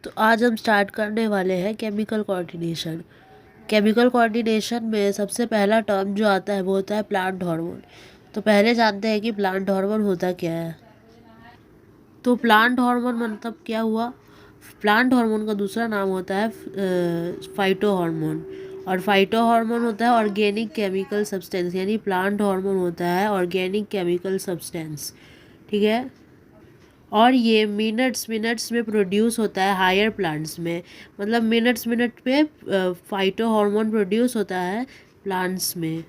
तो आज हम स्टार्ट करने वाले हैं केमिकल कोऑर्डिनेशन। केमिकल कोऑर्डिनेशन में सबसे पहला टर्म जो आता है वो होता है प्लांट हार्मोन। तो पहले जानते हैं कि प्लांट हार्मोन होता क्या है। तो प्लांट हार्मोन मतलब क्या हुआ, प्लांट हार्मोन का दूसरा नाम होता है फाइटो हार्मोन। और फाइटो हार्मोन होता है ऑर्गेनिक केमिकल सब्सटेंस, यानी प्लांट हार्मोन होता है ऑर्गेनिक केमिकल सब्सटेंस। ठीक है। और ये मिनट्स मिनट्स में प्रोड्यूस होता है हायर प्लांट्स में, मतलब मिनट्स मिनट पे फाइटो हार्मोन प्रोड्यूस होता है प्लांट्स में।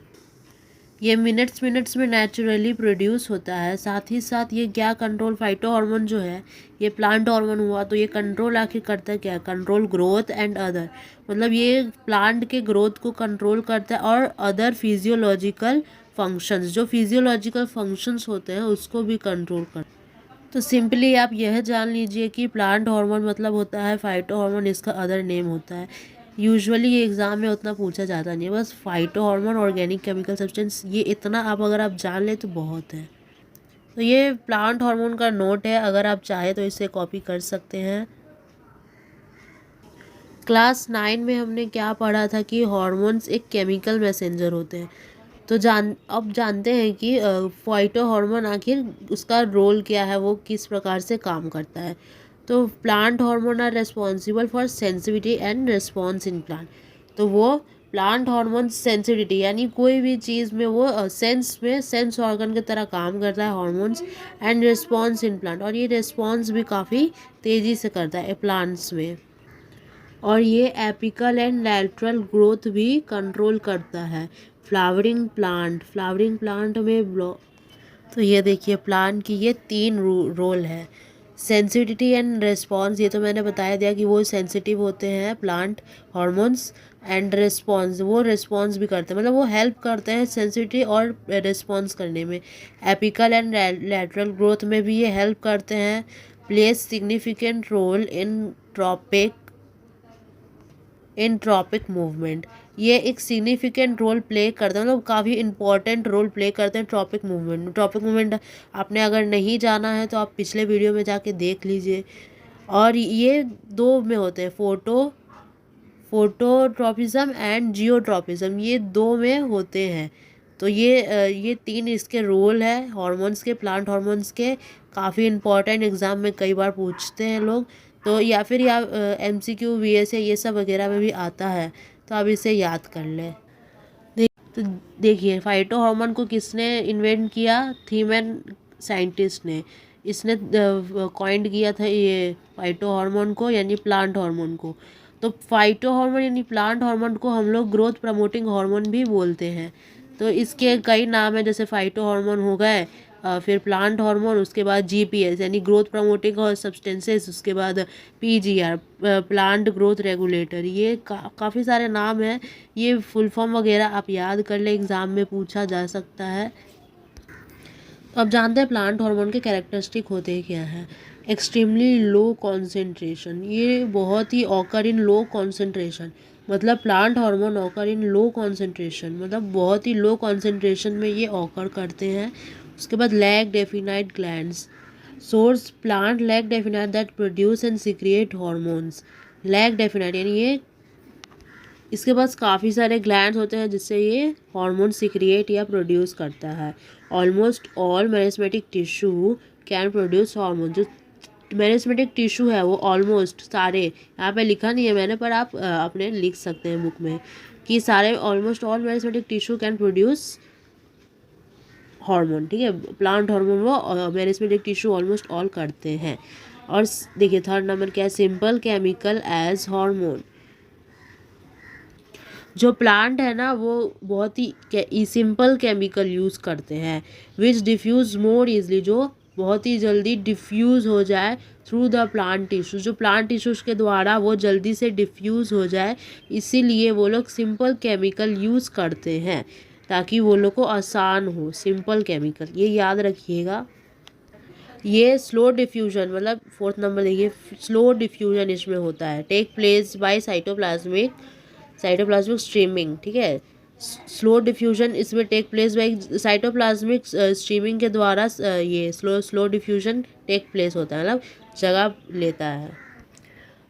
ये मिनट्स मिनट्स में नेचुरली प्रोड्यूस होता है। साथ ही साथ ये क्या कंट्रोल, फाइटो हार्मोन जो है ये प्लांट हार्मोन हुआ, तो ये कंट्रोल आखिर करता है क्या, कंट्रोल ग्रोथ एंड अदर, मतलब ये प्लांट के ग्रोथ को कंट्रोल करता है और अदर फिजियोलॉजिकल फंक्शंस, जो फिजियोलॉजिकल फंक्शंस होते हैं उसको भी कंट्रोल करता है। तो सिंपली आप यह जान लीजिए कि प्लांट हार्मोन मतलब होता है फाइटो हार्मोन, इसका अदर नेम होता है। यूजुअली ये एग्ज़ाम में उतना पूछा जाता नहीं है, बस phyto hormone organic chemical substance, ये इतना आप अगर आप जान ले तो बहुत है। तो ये प्लांट हार्मोन का नोट है, अगर आप चाहे तो इसे कॉपी कर सकते हैं। क्लास 9 में हमने क्या पढ़ा था कि हार्मोन्स एक केमिकल मैसेंजर होते हैं। तो अब जानते हैं कि फाइटो हार्मोन आखिर उसका रोल क्या है, वो किस प्रकार से काम करता है। तो plant hormone are responsible for sensitivity and response in plant. तो वो प्लांट हार्मोन सेंसिटिविटी, यानी कोई भी चीज़ में वो सेंस ऑर्गन की तरह काम करता है hormones, and response in plant, और ये रिस्पॉन्स भी काफ़ी तेज़ी से करता है प्लांट्स में। और ये एपिकल एंड लैटरल ग्रोथ भी कंट्रोल करता है। फ्लावरिंग प्लांट में तो ये देखिए प्लांट की ये 3 रोल है। सेंसिटिविटी एंड रिस्पॉन्स, ये तो मैंने बताया दिया कि वो सेंसिटिव होते हैं प्लांट हार्मोन्स, एंड रिस्पॉन्स, वो रिस्पॉन्स भी करते हैं, मतलब वो हेल्प करते हैं सेंसिटिविटी और रिस्पॉन्स करने में। एपिकल एंड लैटरल ग्रोथ में भी ये हेल्प करते हैं। Plays significant role in tropic movement, ये एक सिग्निफिकेंट रोल प्ले करते हैं, मतलब काफ़ी इंपॉर्टेंट रोल प्ले करते हैं ट्रॉपिक मूवमेंट में। ट्रॉपिक मूवमेंट आपने अगर नहीं जाना है तो आप पिछले वीडियो में जाके देख लीजिए। और ये 2 में होते हैं, फोटोट्रॉपिज्म एंड जियोट्रॉपिज्म, ये 2 में होते हैं। तो ये 3 इसके रोल है हॉर्मोन्स के, प्लांट हॉर्मोन्स के, काफ़ी इंपॉर्टेंट एग्ज़ाम में कई बार पूछते हैं लोग। तो या फिर MCQ VS ये सब वगैरह में भी आता है, तो आप इसे याद कर लें। तो देखिए फाइटो हार्मोन को किसने इन्वेंट किया, थीमैन साइंटिस्ट ने। इसने कॉइंड किया था ये फाइटो हार्मोन को, यानी प्लांट हार्मोन को। तो फाइटो हार्मोन यानी प्लांट हार्मोन को हम लोग ग्रोथ प्रमोटिंग हार्मोन भी बोलते हैं। तो इसके कई नाम हैं, जैसे फाइटो हार्मोन हो गए, फिर प्लांट हार्मोन, उसके बाद GPS यानी ग्रोथ प्रमोटिंग सब्सटेंसेस, उसके बाद PGR प्लांट ग्रोथ रेगुलेटर, ये काफ़ी सारे नाम हैं। ये फुल फॉर्म वगैरह आप याद कर ले, एग्ज़ाम में पूछा जा सकता है। तो अब जानते हैं प्लांट हार्मोन के कैरेक्टरिस्टिक होते क्या हैं। एक्सट्रीमली लो कॉन्सेंट्रेशन, ये बहुत ही ऑकर इन लो कॉन्सेंट्रेशन, मतलब plant hormone occur in low concentration, मतलब बहुत ही लो कॉन्सेंट्रेशन में ये ऑकर करते हैं। उसके बाद lack definite glands, source plant lack definite that produce and secrete hormones. Lack definite यानी ये इसके पास काफ़ी सारे ग्लैंड्स होते हैं जिससे ये हार्मोन सिक्रिएट या प्रोड्यूस करता है। Almost all meristematic tissue can produce hormone, जो मेरिस्मेटिक टिश्यू है वो ऑलमोस्ट सारे, यहाँ पे लिखा नहीं है मैंने, पर आप अपने लिख सकते हैं बुक में कि सारे almost all meristematic tissue can produce hormone. ठीक है, प्लांट हार्मोन वो मेरिस्मेटिक टिश्यू ऑलमोस्ट ऑल करते हैं। और देखिए थर्ड नंबर क्या है, सिंपल केमिकल एज हार्मोन। जो प्लांट है ना वो बहुत ही सिंपल केमिकल यूज़ करते हैं, विच डिफ्यूज़ मोर ईजली, जो बहुत ही जल्दी डिफ्यूज़ हो जाए थ्रू द प्लांट टिश्यूज़, जो प्लांट टिश्यूज़ के द्वारा वो जल्दी से डिफ्यूज़ हो जाए, इसीलिए वो लोग सिंपल केमिकल यूज़ करते हैं ताकि वो लोग को आसान हो। सिंपल केमिकल ये याद रखिएगा। ये स्लो डिफ्यूजन, मतलब फोर्थ नंबर देखिए, स्लो डिफ्यूजन इसमें होता है, take place by cytoplasmic streaming. ठीक है, स्लो डिफ्यूजन इसमें take place by cytoplasmic streaming के द्वारा ये स्लो डिफ्यूजन टेक प्लेस होता है, मतलब जगह लेता है।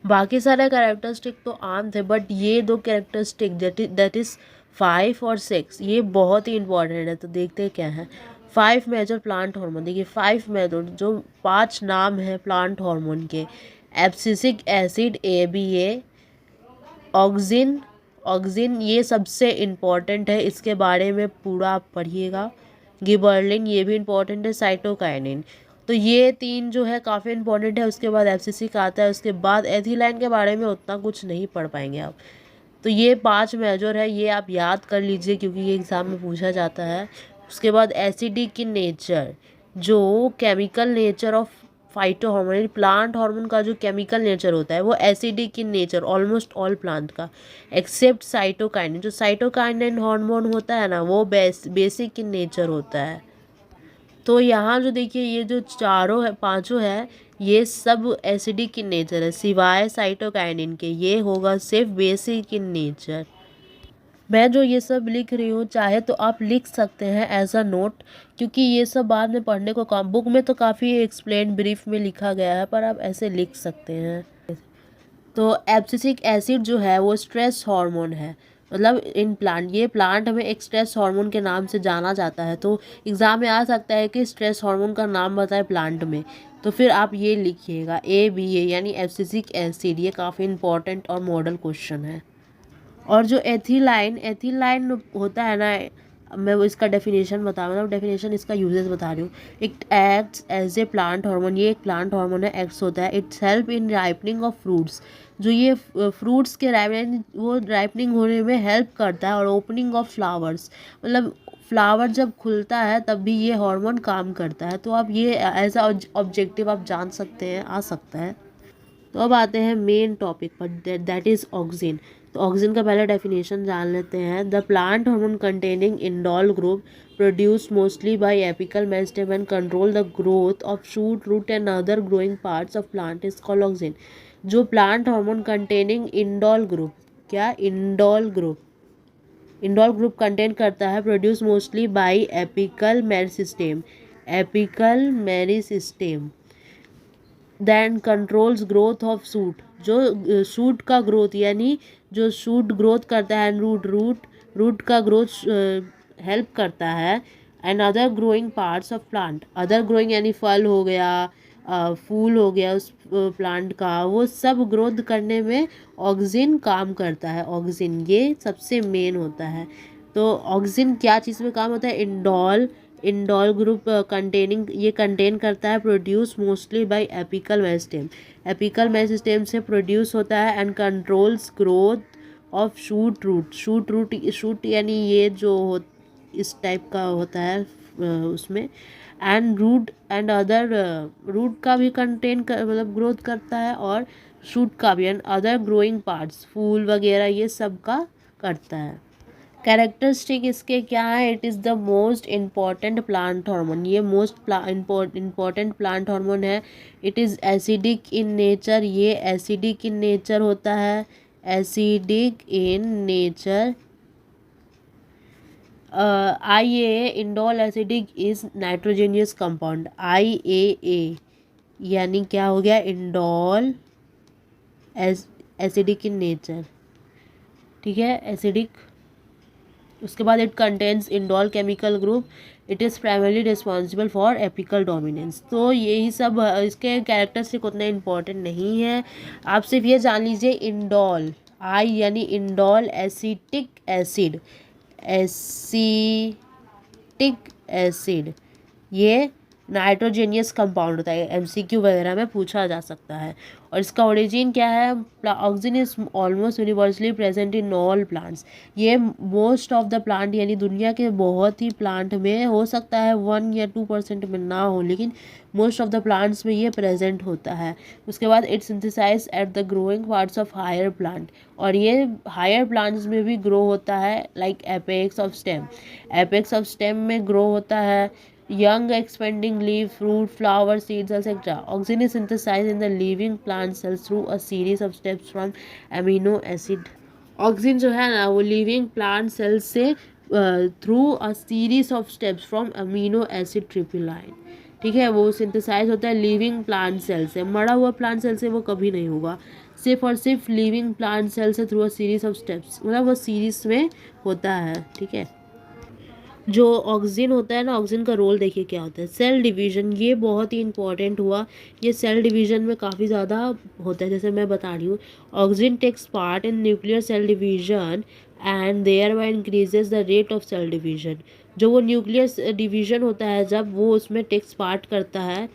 बाकी सारे कैरेक्टरिस्टिक तो आम थे, बट ये दो कैरेक्टरिस्टिक दैट इज़ 5 और 6 ये बहुत ही इंपॉर्टेंट है। तो देखते हैं क्या है। 5 मेजर प्लांट हार्मोन, देखिए 5 मेजर जो 5 नाम है प्लांट हार्मोन के। Abscisic acid ABA, auxin, auxin ये सबसे इम्पॉर्टेंट है, इसके बारे में पूरा आप पढ़िएगा। गिबर्लिन ये भी इम्पॉर्टेंट है। साइटोकाइनिन, तो ये 3 जो है काफ़ी इंपॉर्टेंट है। उसके बाद एफसीसी आता है, उसके बाद एथिलाइन के बारे में उतना कुछ नहीं पढ़ पाएंगे आप। तो ये 5 मेजर है, ये आप याद कर लीजिए क्योंकि ये एग्ज़ाम में पूछा जाता है। उसके बाद एसिडिक इन नेचर, जो chemical nature of phyto hormone, plant hormone का जो केमिकल नेचर होता है वो acidic in nature almost all plant का, एक्सेप्ट साइटोकाइनिन। जो साइटोकाइनिन हार्मोन होता है ना वो बेसिक इन नेचर होता है। तो यहाँ जो देखिए ये जो चारों है पांचों है ये सब एसिडिक इन नेचर है, सिवाय साइटोकाइनिन के ये होगा सिर्फ बेसिक इन नेचर। मैं जो ये सब लिख रही हूँ चाहे तो आप लिख सकते हैं एज अ नोट, क्योंकि ये सब बाद में पढ़ने को काम, बुक में तो काफ़ी एक्सप्लेन ब्रीफ में लिखा गया है पर आप ऐसे लिख सकते हैं। तो एब्सिसिक एसिड जो है वो स्ट्रेस हार्मोन है, मतलब इन प्लांट, ये प्लांट में एक स्ट्रेस हार्मोन के नाम से जाना जाता है। तो एग्ज़ाम में आ सकता है कि स्ट्रेस हार्मोन का नाम बताए प्लांट में, तो फिर आप ये लिखिएगा ABA यानी एब्सिसिक एसिड, ये काफ़ी इंपॉर्टेंट और मॉडल क्वेश्चन है। और जो एथिलाइन, एथिलाइन होता है ना, मैं वो इसका डेफिनेशन बता, मतलब डेफिनेशन इसका यूजेस बता रही हूँ। It acts as a plant hormone, ये एक प्लांट हार्मोन है, एक्ट्स होता है। It's help in ripening of fruits, जो ये फ्रूट्स के राइपनिंग, वो राइपनिंग होने में हेल्प करता है। और ओपनिंग ऑफ फ्लावर्स, मतलब फ्लावर जब खुलता है तब भी ये हार्मोन काम करता है। तो आप ये एज अ ऑब्जेक्टिव आप जान सकते हैं, आ सकता है। तो अब आते हैं मेन टॉपिक पर, दैट इज़ ऑक्सिन। तो ऑक्सिन का पहले डेफिनेशन जान लेते हैं। The plant hormone containing indole group produced mostly by apical meristem and control the growth of shoot, root and other growing parts of plant is called auxin. जो plant hormone containing indole group, क्या indole group, indole group contain करता है, produce mostly by apical meristem, apical meristem, then controls growth of suit, जो suit का growth यानी जो suit growth करता है, रूट का ग्रोथ हेल्प करता है। And other growing parts of plant, other growing यानी फल हो गया, फूल हो गया उस प्लांट का, वो सब ग्रोथ करने में ऑक्सिन काम करता है। ऑक्सिन ये सबसे मेन होता है। तो ऑक्सिन क्या चीज़ में काम होता है, इंडोल, इंडोल ग्रुप कंटेनिंग, ये कंटेन करता है, produce mostly by apical meristem, apical meristem से प्रोड्यूस होता है। And controls growth of shoot, root, shoot यानी ये जो इस टाइप का होता है उसमें। And root and other, root का भी कंटेन कर, मतलब ग्रोथ करता है, और शूट का भी, एंड अदर ग्रोइंग पार्ट्स, फूल वगैरह ये सब का करता है। कैरेक्टरिस्टिक इसके क्या है, it is the most important plant hormone, ये मोस्ट इम्पॉर्टेंट प्लांट हार्मोन है। It is acidic in nature, ये एसिडिक इन नेचर होता है, acidic in nature. IAA indole acidic is nitrogenous compound, IAA यानी क्या हो गया, इंडोल एसिडिक इन नेचर, ठीक है, एसिडिक। उसके बाद it contains indole chemical group, it is primarily responsible for apical dominance. तो यही सब इसके कैरेक्टरिस्टिक उतने इम्पॉर्टेंट नहीं है, आप सिर्फ ये जान लीजिए इंडोल, आई यानी indole acetic acid, acetic acid ये नाइट्रोजेनियस कंपाउंड होता है, MCQ वगैरह में पूछा जा सकता है। और इसका ओरिजिन क्या है, auxin is almost universally present in all plants, ये मोस्ट ऑफ द प्लांट यानी दुनिया के बहुत ही प्लांट में, हो सकता है 1 या 2% में ना हो, लेकिन मोस्ट ऑफ द प्लांट्स में ये प्रेजेंट होता है। उसके बाद it synthesise at the growing parts of higher plant, और ये हायर प्लांट्स में भी ग्रो होता है, like apex of stem, apex of stem में ग्रो होता है। Young expanding leaf, fruit, flower, seeds, etc. Auxin is synthesized in the living plant cells through a series of steps from amino acid. Auxin जो है ना वो living plant cell से through a series of steps from amino acid ट्रिप्लाइन, ठीक है, वो synthesise होता है लिविंग प्लांट सेल से, मरा हुआ प्लांट सेल से वो कभी नहीं होगा। सिर्फ और सिर्फ लिविंग प्लांट सेल से through a series of steps, मतलब वो सीरीज में होता है। ठीक है, जो ऑक्सीजन होता है ना, ऑक्सीजन का रोल देखिए क्या होता है। सेल डिवीजन, ये बहुत ही इंपॉर्टेंट हुआ। ये सेल डिवीजन में काफ़ी ज़्यादा होता है। जैसे मैं बता रही हूँ, oxygen takes part in nuclear cell division and thereby increases the rate of cell division. जो वो न्यूक्लियर डिवीजन होता है, जब वो उसमें टेक्स पार्ट करता है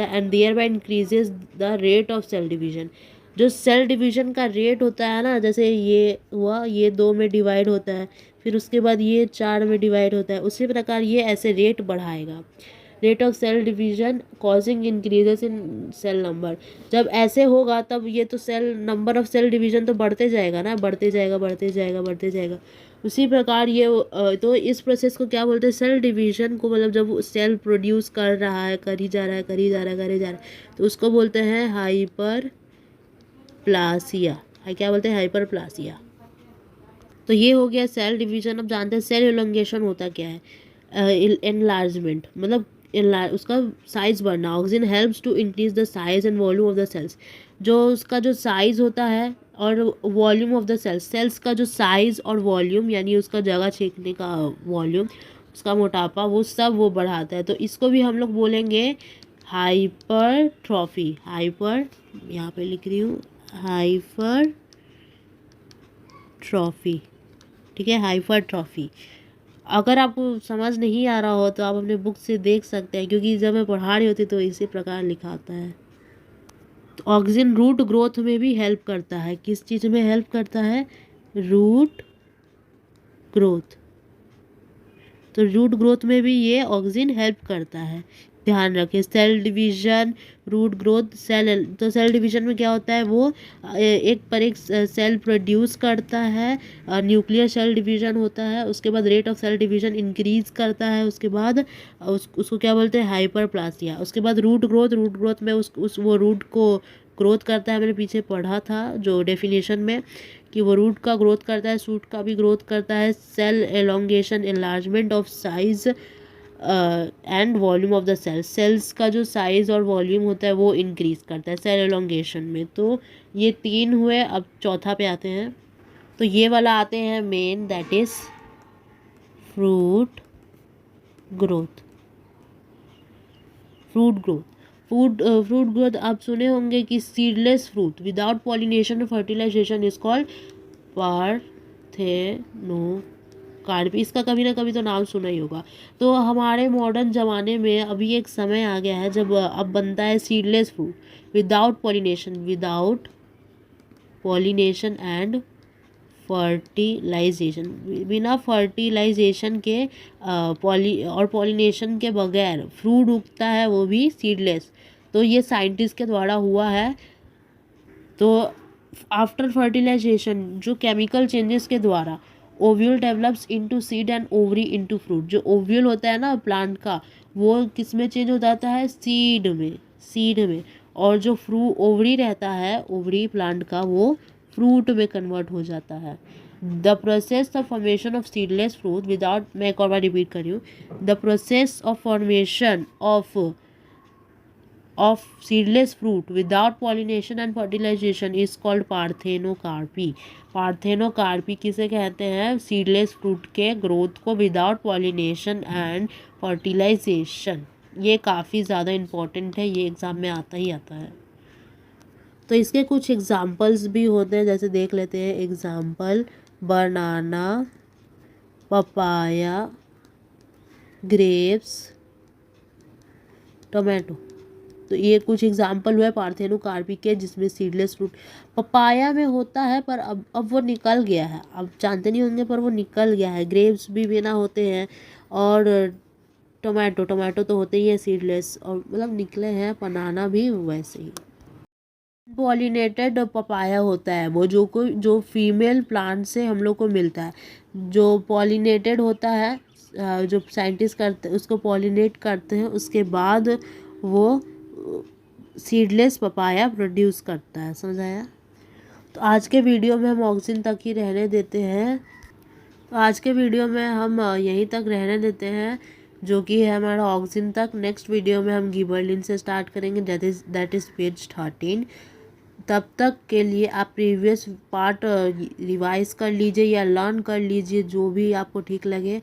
and thereby increases the rate of cell division. जो सेल डिवीजन का रेट होता है ना, जैसे ये हुआ, ये 2 में डिवाइड होता है, फिर उसके बाद ये 4 में डिवाइड होता है, उसी प्रकार ये ऐसे रेट बढ़ाएगा। Rate of cell division causing increases in cell number. जब ऐसे होगा तब ये तो cell number of cell division तो बढ़ते जाएगा ना, बढ़ते जाएगा बढ़ते जाएगा बढ़ते जाएगा। उसी प्रकार ये तो इस प्रोसेस को क्या बोलते हैं, सेल डिवीजन को। मतलब जब सेल प्रोड्यूस कर रहा है, कर ही जा रहा है, कर ही जा रहा है, कर ही जा रहा है, तो उसको बोलते हैं हाइपर प्लासिया। क्या बोलते हैं, हाइपर प्लासिया। तो ये हो गया सेल डिवीजन। अब जानते हैं सेल एलोंगेशन होता क्या है। एनलार्जमेंट मतलब उसका साइज बढ़ना। Oxygen helps to increase the size and volume of the cells. जो उसका जो साइज होता है और volume of the cells, cells का जो साइज और वॉल्यूम, यानी उसका जगह छेकने का वॉल्यूम, उसका मोटापा, वो सब वो बढ़ाता है। तो इसको भी हम लोग बोलेंगे हाइपरट्रॉफी। हाइपर, यहाँ पे लिख रही हूँ, हाइपर ट्रॉफी। ठीक है, हाइपरट्रॉफी। अगर आपको समझ नहीं आ रहा हो तो आप अपने बुक से देख सकते हैं, क्योंकि जब मैं पढ़ा रही होती तो इसी प्रकार लिखा आता है। तो ऑक्सीजन रूट ग्रोथ में भी हेल्प करता है। किस चीज़ में हेल्प करता है, रूट ग्रोथ। तो रूट ग्रोथ में भी ये ऑक्सीजन हेल्प करता है। ध्यान रखें, cell division, root growth, cell. तो सेल डिवीजन में क्या होता है, वो एक पर एक सेल प्रोड्यूस करता है। न्यूक्लियर सेल डिवीजन होता है। उसके बाद rate of cell division increase करता है। उसके बाद उसको क्या बोलते हैं, हाइपरप्लासिया। उसके बाद रूट ग्रोथ, रूट ग्रोथ में वो रूट को ग्रोथ करता है। मैंने पीछे पढ़ा था जो डेफिनेशन में, कि वो रूट का ग्रोथ करता है, शूट का भी ग्रोथ करता है। Cell elongation, enlargement of size and volume of the cells. Cells का जो साइज और वॉल्यूम होता है वो इंक्रीज करता है सेल एलोंगेशन में। तो ये 3 हुए। अब चौथा पे आते हैं। तो ये वाला आते हैं main, that is fruit growth. Fruit growth, fruit growth आप सुने होंगे कि सीडलेस फ्रूट विदाउट पॉलिनेशन और फर्टिलाइजेशन इज कॉल्ड पार्थेनोकार्पी। इसका कभी ना कभी तो नाम सुना ही होगा। तो हमारे मॉडर्न ज़माने में अभी एक समय आ गया है जब अब बनता है seedless fruit without pollination and fertilisation. बिना फर्टिलाइजेशन के पॉलिनेशन के बगैर फ्रूट उगता है, वो भी सीडलेस। तो ये साइंटिस्ट के द्वारा हुआ है। तो आफ्टर फर्टिलाइजेशन, जो केमिकल चेंजेस के द्वारा, ovule develops into seed and ovary into fruit. जो ओव्यूल होता है ना प्लांट का, वो किस में चेंज हो जाता है, सीड में। और जो ओवरी रहता है, ओवरी प्लांट का, वो फ्रूट में कन्वर्ट हो जाता है। The process of formation of seedless fruit without, मैं एक और बार रिपीट कर रही हूँ, the process of formation of seedless fruit without pollination and fertilization is called parthenocarpy. Parthenocarpy किसे कहते हैं, सीडलेस फ्रूट के ग्रोथ को विदाउट पॉलिनेशन एंड फर्टिलाइजेशन। ये काफ़ी ज़्यादा इम्पोर्टेंट है, ये एग्ज़ाम में आता ही आता है। तो इसके कुछ एग्जाम्पल्स भी होते हैं, जैसे देख लेते हैं। एग्जाम्पल, बनाना, पपाया, ग्रेप्स, टोमेटो। तो ये कुछ एग्जाम्पल हुए पार्थेनोकार्पी के, जिसमें सीडलेस फ्रूट पपाया में होता है, पर अब वो निकल गया है। अब जानते नहीं होंगे, पर वो निकल गया है। ग्रेप्स भी बिना होते हैं, और टोमेटो तो होते ही है सीडलेस, और मतलब निकले हैं। बनाना भी वैसे ही। पॉलिनेटेड पपाया होता है वो, जो फीमेल प्लांट से हम लोग को मिलता है। जो पॉलिनेटेड होता है, जो साइंटिस्ट करते उसको पॉलिनेट करते हैं, उसके बाद वो सीडलेस पपाया प्रोड्यूस करता है। समझ आया। तो आज के वीडियो में हम ऑक्सीजन तक ही रहने देते हैं। तो आज के वीडियो में हम यहीं तक रहने देते हैं, जो कि है हमारा ऑक्सीजन तक। नेक्स्ट वीडियो में हम गिबरलिन से स्टार्ट करेंगे, दैट इज़ पेज 13। तब तक के लिए आप प्रीवियस पार्ट रिवाइज कर लीजिए या लर्न कर लीजिए, जो भी आपको ठीक लगे